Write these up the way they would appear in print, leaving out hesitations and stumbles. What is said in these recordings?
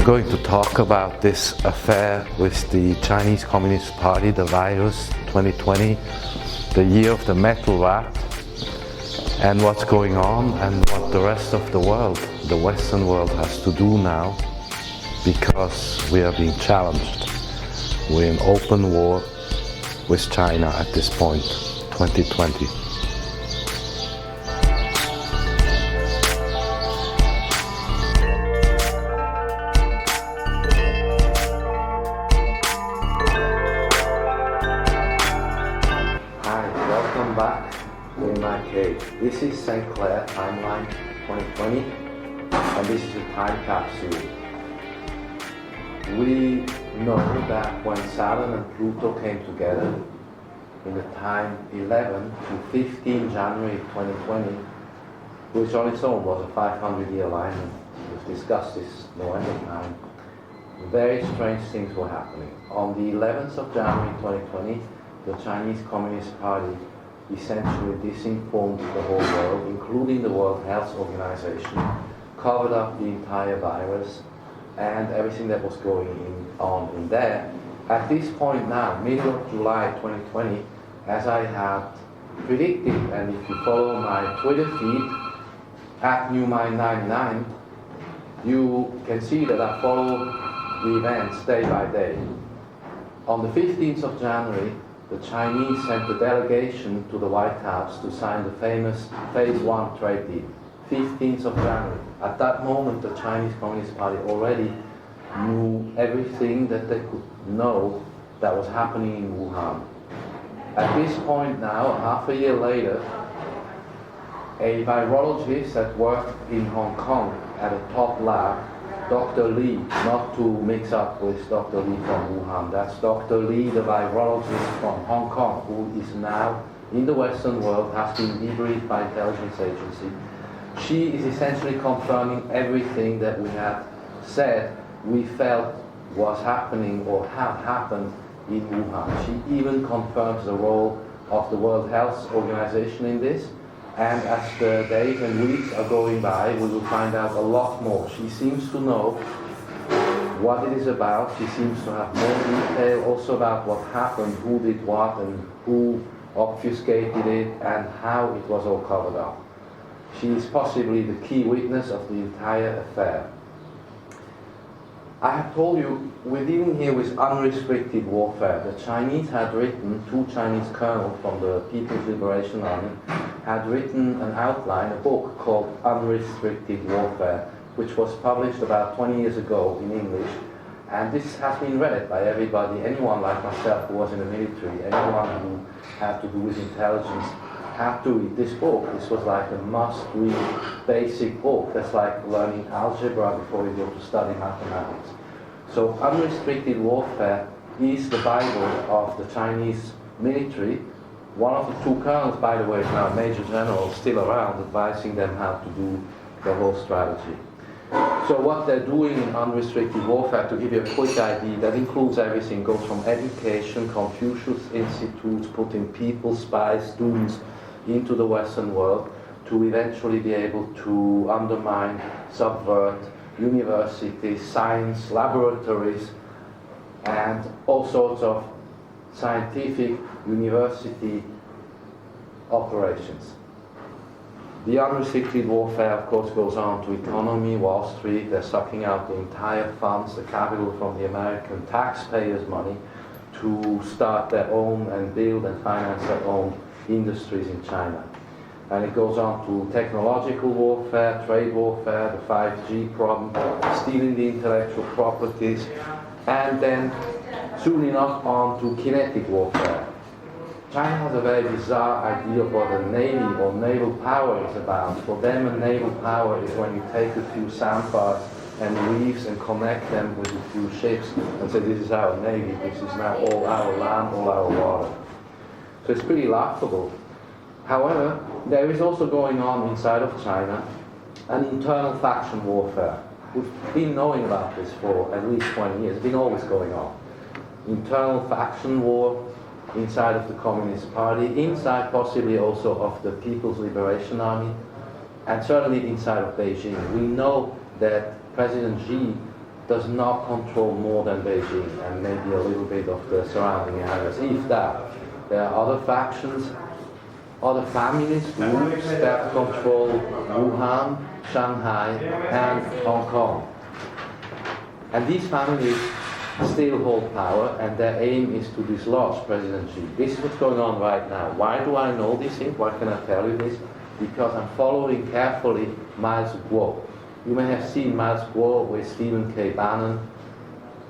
going to talk about this affair with the Chinese Communist Party, the virus 2020, the year of the metal rat, and what's going on and what the rest of the world, the Western world, has to do now, because we are being challenged. We're in open war with China at this point, 2020. Welcome back in my cave. This is St.Clair timeline 2020, and this is a time capsule. We know that when Saturn and Pluto came together in the time 11 to 15 January 2020, which on its own was a 500-year alignment, we've discussed this November time, very strange things were happening. On the 11th of January 2020, the Chinese Communist Party essentially disinformed the whole world, including the World Health Organization, covered up the entire virus and everything that was going on in there. At this point now, middle of July 2020, as I had predicted, and if you follow my Twitter feed, at NewMind99, you can see that I follow the events day by day. On the 15th of January, the Chinese sent a delegation to the White House to sign the famous Phase 1 trade deal, 15th of January. At that moment, the Chinese Communist Party already knew everything that they could know that was happening in Wuhan. At this point now, half a year later, a virologist that worked in Hong Kong at a top lab, Dr. Li, not to mix up with Dr. Li from Wuhan, that's Dr. Li, the virologist from Hong Kong, who is now in the Western world, has been debriefed by intelligence agency. She is essentially confirming everything that we had said we felt was happening or had happened in Wuhan. She even confirms the role of the World Health Organization in this. And as the days and weeks are going by, we will find out a lot more. She seems to know what it is about. She seems to have more detail also about what happened, who did what, and who obfuscated it, and how it was all covered up. She is possibly the key witness of the entire affair. I have told you, we're dealing here with unrestricted warfare. The Chinese had written, two Chinese colonels from the People's Liberation Army had written an outline, a book called Unrestricted Warfare, which was published about 20 years ago in English. And this has been read by everybody, anyone like myself who was in the military, anyone who had to do with intelligence, had to read this book. This was like a must-read basic book. That's like learning algebra before you go to study mathematics. So unrestricted warfare is the Bible of the Chinese military. One of the two colonels, by the way, is now Major General, still around, advising them how to do the whole strategy. So what they're doing in unrestricted warfare, to give you a quick idea, that includes everything, goes from education, Confucius institutes, putting people, spies, students into the Western world, to eventually be able to undermine, subvert universities, science laboratories, and all sorts of scientific university operations. The unrestricted warfare, of course, goes on to economy, Wall Street. They're sucking out the entire funds, the capital from the American taxpayers' money, to start their own and build and finance their own industries in China. And it goes on to technological warfare, trade warfare, the 5G problem, stealing the intellectual properties, and then soon enough on to kinetic warfare. China has a very bizarre idea of what a navy or naval power is about. For them, a naval power is when you take a few sandbars and reefs and connect them with a few ships and say, this is our navy, this is now all our land, all our water. So it's pretty laughable. However, there is also going on inside of China an internal faction warfare. We've been knowing about this for at least 20 years. It's been always going on. Internal faction war inside of the Communist Party, inside possibly also of the People's Liberation Army, and certainly inside of Beijing. We know that President Xi does not control more than Beijing and maybe a little bit of the surrounding areas, if that. There are other factions, other communist groups that control Wuhan, Shanghai, and Hong Kong. And these families still hold power, and their aim is to dislodge President Xi. This is what's going on right now. Why do I know this thing? Why can I tell you this? Because I'm following carefully Miles Guo. You may have seen Miles Guo with Stephen K. Bannon.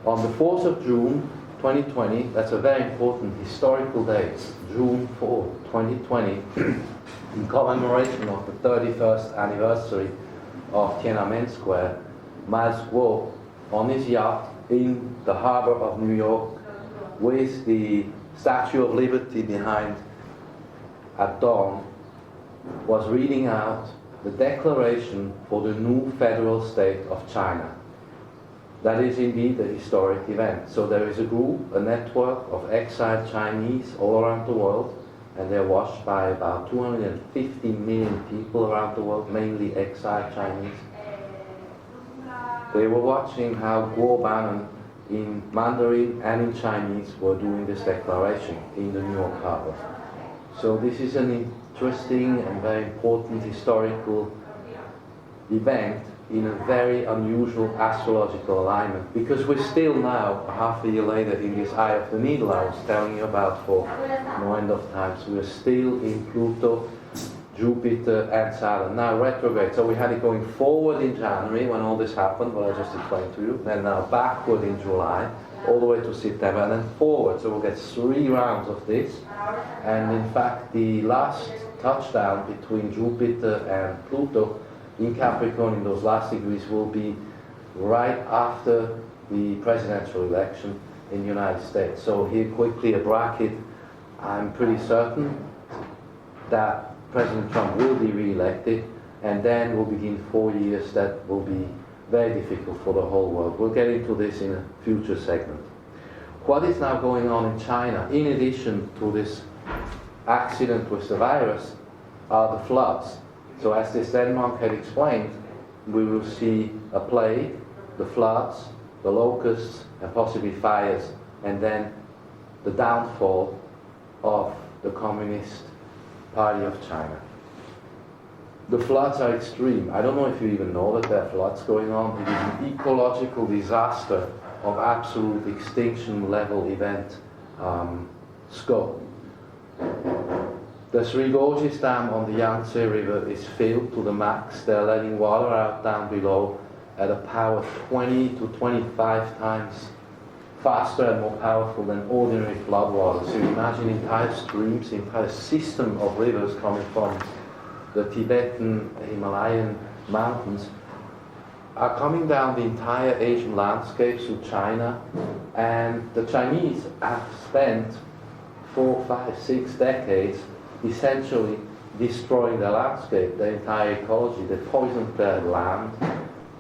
On the 4th of June 2020, that's a very important historical date, June 4, 2020, in commemoration of the 31st anniversary of Tiananmen Square, Miles Guo, on his yacht in the harbor of New York, with the Statue of Liberty behind at dawn, was reading out the declaration for the new federal state of China. That is indeed a historic event. So there is a group, a network of exiled Chinese all around the world, and they're watched by about 250 million people around the world, mainly exiled Chinese. They were watching how Guo Bannon in Mandarin and in Chinese were doing this declaration in the New York harbor. So this is an interesting and very important historical event in a very unusual astrological alignment, because we're still now, half a year later, in this eye of the needle I was telling you about for no end of time. So we're still in Pluto, Jupiter and Saturn, now retrograde. So we had it going forward in January when all this happened, what I just explained to you, then now backward in July, all the way to September, and then forward. So we'll get 3 rounds of this. And in fact, the last touchdown between Jupiter and Pluto in Capricorn in those last degrees will be right after the presidential election in the United States. So here quickly a bracket. I'm pretty certain that President Trump will be re-elected, and then we'll begin 4 years that will be very difficult for the whole world. We'll get into this in a future segment. What is now going on in China, in addition to this accident with the virus, are the floods. So as this Denmark had explained, we will see a plague, the floods, the locusts, and possibly fires, and then the downfall of the Communist Party of China. The floods are extreme. I don't know if you even know that there are floods going on. It is an ecological disaster of absolute extinction level event scope. The Sri Gorges Dam on the Yangtze River is filled to the max. They're letting water out down below at a power 20 to 25 times faster and more powerful than ordinary flood water. So you imagine entire streams, entire system of rivers coming from the Tibetan Himalayan mountains are coming down the entire Asian landscape to China, and the Chinese have spent 4, 5, 6 decades essentially destroying their landscape, their entire ecology. They poisoned their land,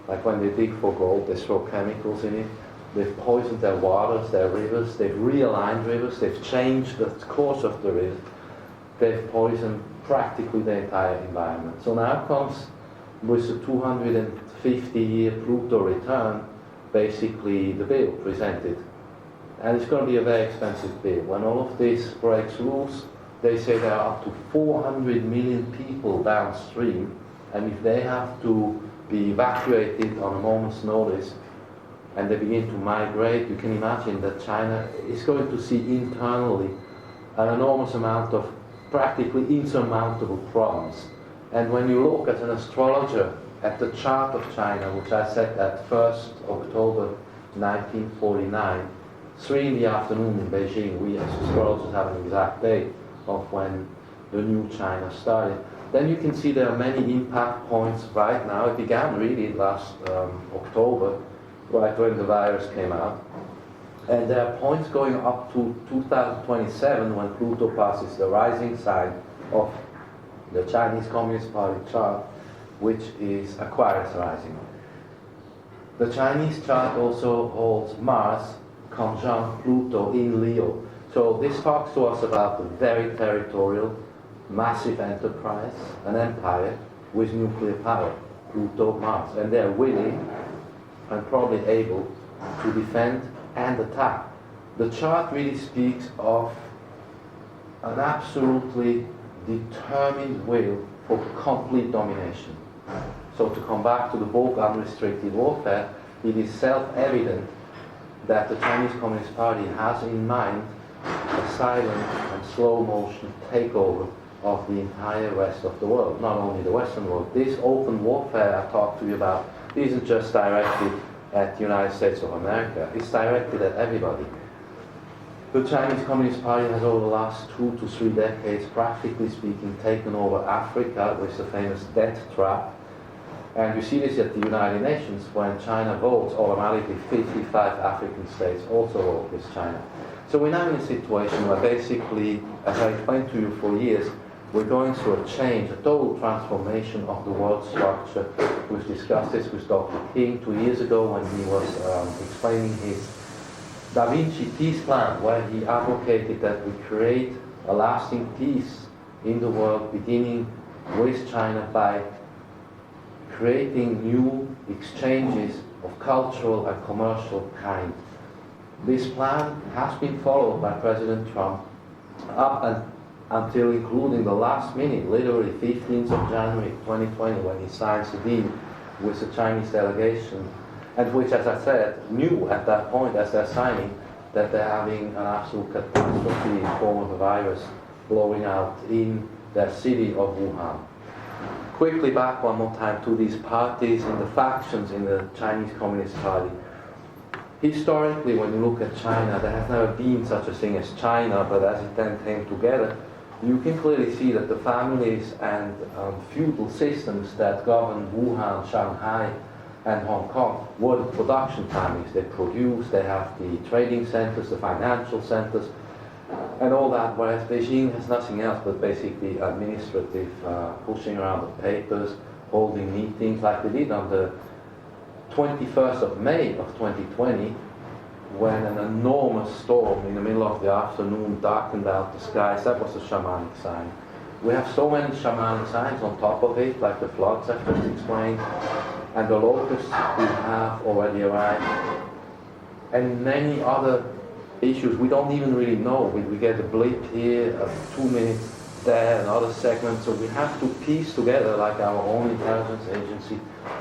like when they dig for gold, they throw chemicals in it. They've poisoned their waters, their rivers, they've realigned rivers, they've changed the course of the river, they've poisoned practically the entire environment. So now comes, with the 250-year Pluto return, basically the bill presented. And it's going to be a very expensive bill. When all of this breaks loose, they say there are up to 400 million people downstream, and if they have to be evacuated on a moment's notice, and they begin to migrate, you can imagine that China is going to see internally an enormous amount of practically insurmountable problems. And when you look as an astrologer at the chart of China, which I set at 1st October 1949, 3 in the afternoon in Beijing, we as astrologers have an exact date of when the new China started, then you can see there are many impact points right now. It began really last October, right when the virus came out. And there are points going up to 2027 when Pluto passes the rising sign of the Chinese Communist Party chart, which is Aquarius rising. The Chinese chart also holds Mars conjunct Pluto in Leo. So this talks to us about the very territorial, massive enterprise, an empire with nuclear power, Pluto, Mars. And they're willing and probably able to defend and attack. The chart really speaks of an absolutely determined will for complete domination. So to come back to the book Unrestricted Warfare, it is self-evident that the Chinese Communist Party has in mind a silent and slow motion takeover of the entire rest of the world, not only the Western world. This open warfare I talked to you about isn't just directed at the United States of America, it's directed at everybody. The Chinese Communist Party has over the last 2 to 3 decades, practically speaking, taken over Africa with the famous death trap. And you see this at the United Nations. When China votes, automatically 55 African states also vote with China. So we're now in a situation where basically, as I explained to you for years, we're going through a change, a total transformation of the world structure. We've discussed this with Dr. King 2 years ago when he was explaining his Da Vinci peace plan, where he advocated that we create a lasting peace in the world, beginning with China by creating new exchanges of cultural and commercial kind. This plan has been followed by President Trump up until including the last minute, literally 15th of January 2020, when he signs the deal with the Chinese delegation, and which, as I said, knew at that point as they're signing that they're having an absolute catastrophe in the form of a virus blowing out in their city of Wuhan. Quickly back one more time to these parties and the factions in the Chinese Communist Party. Historically, when you look at China, there has never been such a thing as China, but as it then came together, you can clearly see that the families and feudal systems that govern Wuhan, Shanghai, and Hong Kong were the production families. They produce, they have the trading centers, the financial centers, and all that, whereas Beijing has nothing else but basically administrative, pushing around the papers, holding meetings like they did on the 21st of May of 2020, when an enormous storm in the middle of the afternoon darkened out the skies. That was a shamanic sign. We have so many shamanic signs on top of it, like the floods I've just explained, and the locusts who have already arrived, and many other issues we don't even really know. We get a blip here, 2 minutes there, another segment, so we have to piece together, like our own intelligence agency,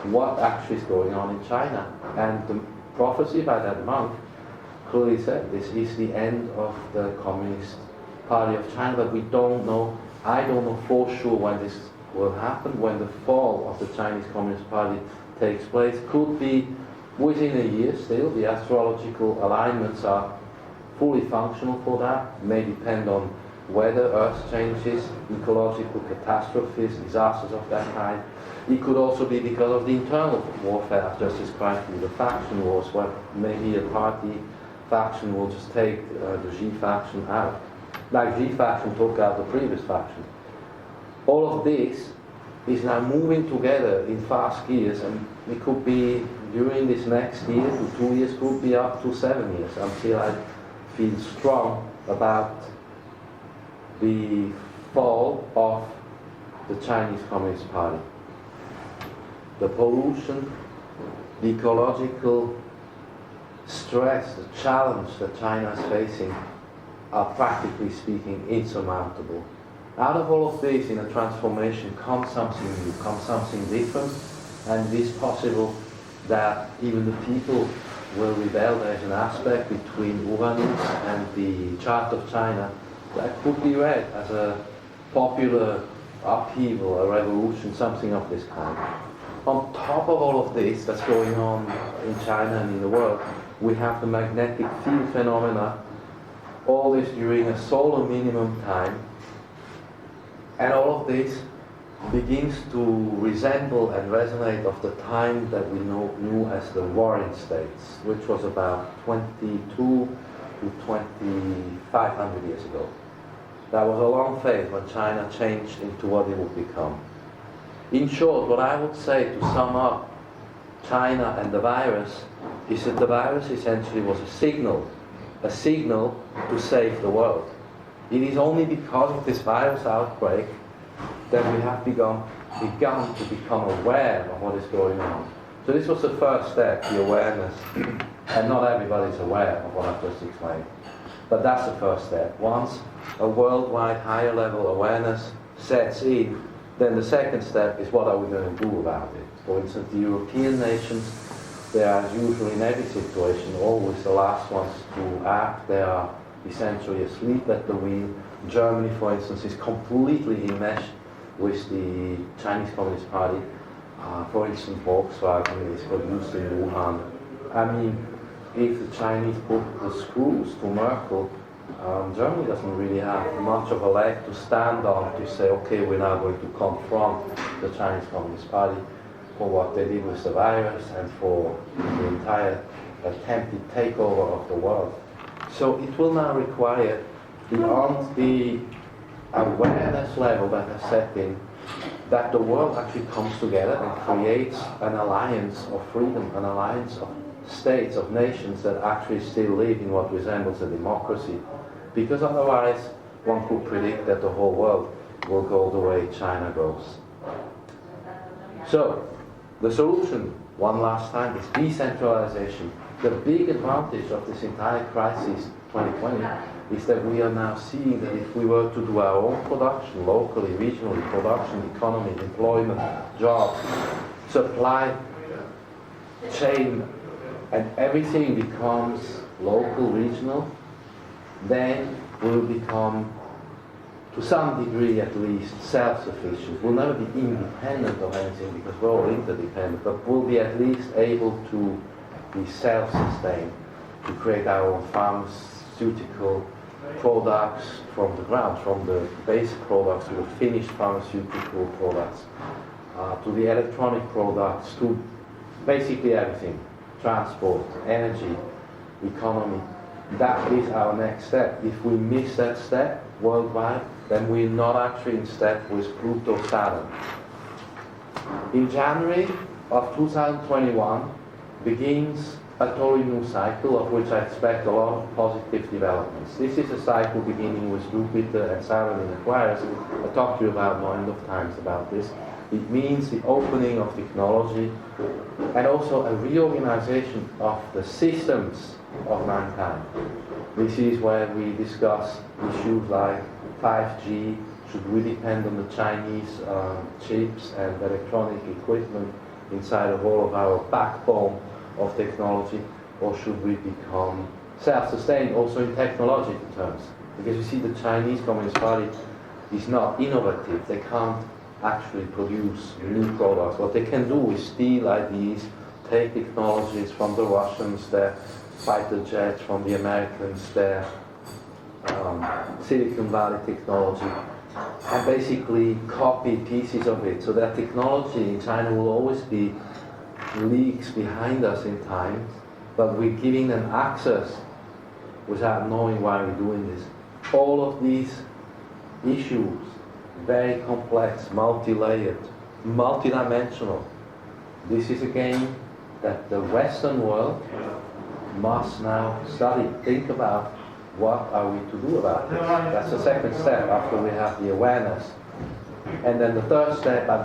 what actually is going on in China. And the prophecy by that monk clearly said this is the end of the Communist Party of China, but we don't know, I don't know for sure when this will happen, when the fall of the Chinese Communist Party takes place. Could be within a year still. The astrological alignments are fully functional for that. May depend on weather, earth changes, ecological catastrophes, disasters of that kind. It could also be because of the internal warfare I've just described to you, the faction wars, where maybe a party faction will just take the Xi faction out, like Xi faction took out the previous faction. All of this is now moving together in fast gears, and it could be during this next year to 2 years, could be up to 7 years, until I feel strong about the fall of the Chinese Communist Party. The pollution, the ecological stress, the challenge that China is facing are practically speaking insurmountable. Out of all of this, in a transformation, comes something new, comes something different, and it is possible that even the people will rebel. There is an aspect between Uranus and the chart of China that could be read as a popular upheaval, a revolution, something of this kind. On top of all of this that's going on in China and in the world, we have the magnetic field phenomena, all this during a solar minimum time, and all of this begins to resemble and resonate of the time that we knew as the Warring States, which was about 22 to 2,500 years ago. That was a long phase when China changed into what it would become. In short, what I would say to sum up China and the virus is that the virus essentially was a signal to save the world. It is only because of this virus outbreak that we have begun to become aware of what is going on. So this was the first step, the awareness. And not everybody's aware of what I've just explained. But that's the first step. Once a worldwide higher level awareness sets in, then the second step is what are we going to do about it. For instance, the European nations, they are usually in every situation always the last ones to act. They are essentially asleep at the wheel. Germany, for instance, is completely enmeshed with the Chinese Communist Party. For instance, Volkswagen is produced in Wuhan. I mean, if the Chinese put the screws to Merkel, Germany doesn't really have much of a leg to stand on to say, okay, we're now going to confront the Chinese Communist Party for what they did with the virus and for the entire attempted takeover of the world. So it will now require, beyond the awareness level that has set in, that the world actually comes together and creates an alliance of freedom, an alliance of states, of nations that actually still live in what resembles a democracy. Because otherwise, one could predict that the whole world will go the way China goes. So, the solution, one last time, is decentralization. The big advantage of this entire crisis, 2020, is that we are now seeing that if we were to do our own production, locally, regionally, production, economy, employment, jobs, supply chain, and everything becomes local, regional, then we'll become, to some degree at least, self-sufficient. We'll never be independent of anything because we're all interdependent, but we'll be at least able to be self-sustained, to create our own pharmaceutical products from the ground, from the basic products to the finished pharmaceutical products, to the electronic products, to basically everything. Transport, energy, economy. That is our next step. If we miss that step worldwide, then we're not actually in step with Pluto, Saturn. In January of 2021 begins a totally new cycle of which I expect a lot of positive developments. This is a cycle beginning with Jupiter and Saturn in Aquarius. I talked to you about a number of times about this. It means the opening of technology and also a reorganization of the systems of mankind. This is where we discuss issues like 5G. Should we depend on the Chinese chips and electronic equipment inside of all of our backbone of technology, or should we become self-sustained also in technological terms? Because you see, the Chinese Communist Party is not innovative. They can't actually produce new products. What they can do is steal ideas, take technologies from the Russians, their fighter jets, from the Americans, their Silicon Valley technology, and basically copy pieces of it. So their technology in China will always be leagues behind us in time, but we're giving them access without knowing why we're doing this. All of these issues, very complex, multi-layered, multi-dimensional. This is a game that the Western world must now study. Think about what are we to do about this. That's the second step after we have the awareness. And then the third step, I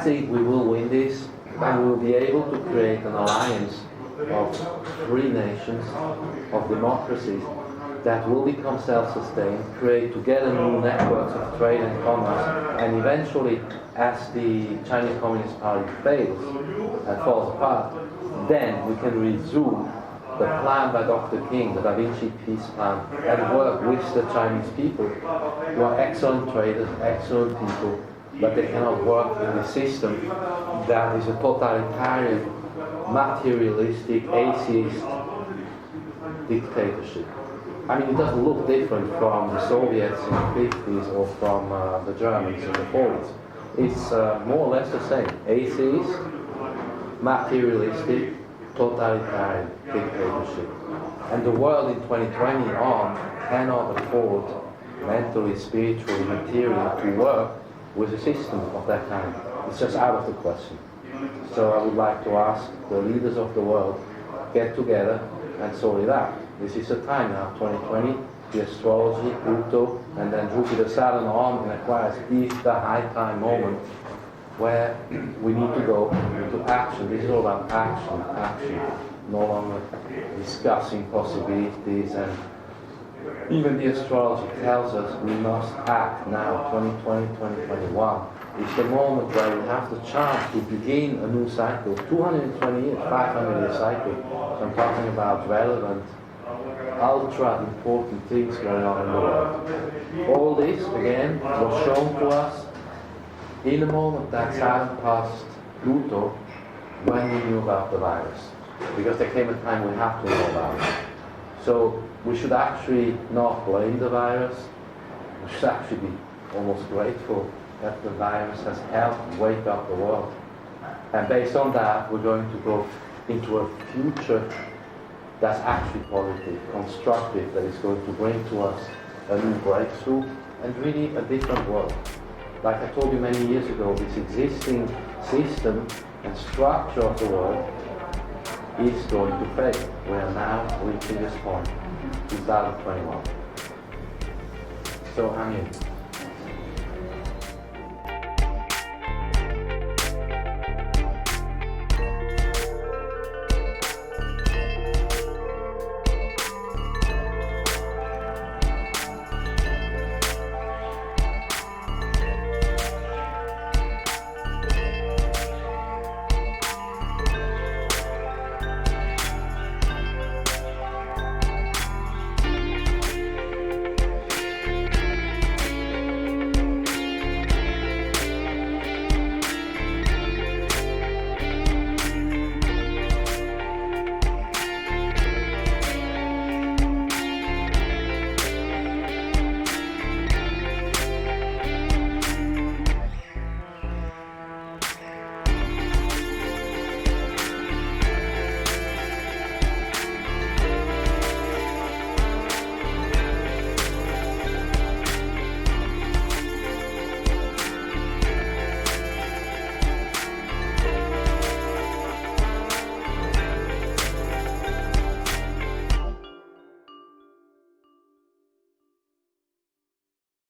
think we will win this, and we will be able to create an alliance of free nations, of democracies, that will become self-sustained, create together new networks of trade and commerce, and eventually, as the Chinese Communist Party fails and falls apart, then we can resume the plan by Dr. King, the Da Vinci peace plan, and work with the Chinese people, who are excellent traders, excellent people, but they cannot work in a system that is a totalitarian, materialistic, atheist dictatorship. I mean, it doesn't look different from the Soviets in the 50s or from the Germans in the 40s. It's more or less the same. Atheist, materialistic, totalitarian dictatorship. And the world in 2020 on cannot afford mentally, spiritually, materially to work with a system of that kind. It's just out of the question. So I would like to ask the leaders of the world, get together and sort it out. This is the time now, 2020, the astrology, Pluto, and then Jupiter, Saturn on in Aquarius is the high time moment where we need to go into action. This is all about action, action. No longer discussing possibilities, and even the astrology tells us we must act now. 2020, 2021 is the moment where we have the chance to begin a new cycle. 220 years, 500 year cycle. So I'm talking about relevant, ultra important things going on in the world. All this, again, was shown to us in the moment that Saturn passed Pluto when we knew about the virus. Because there came a time we have to know about it. So we should actually not blame the virus. We should actually be almost grateful that the virus has helped wake up the world. And based on that, we're going to go into a future that's actually positive, constructive, that is going to bring to us a new breakthrough and really a different world. Like I told you many years ago, this existing system and structure of the world is going to fail. We are now reaching this point, 2021. So hang in.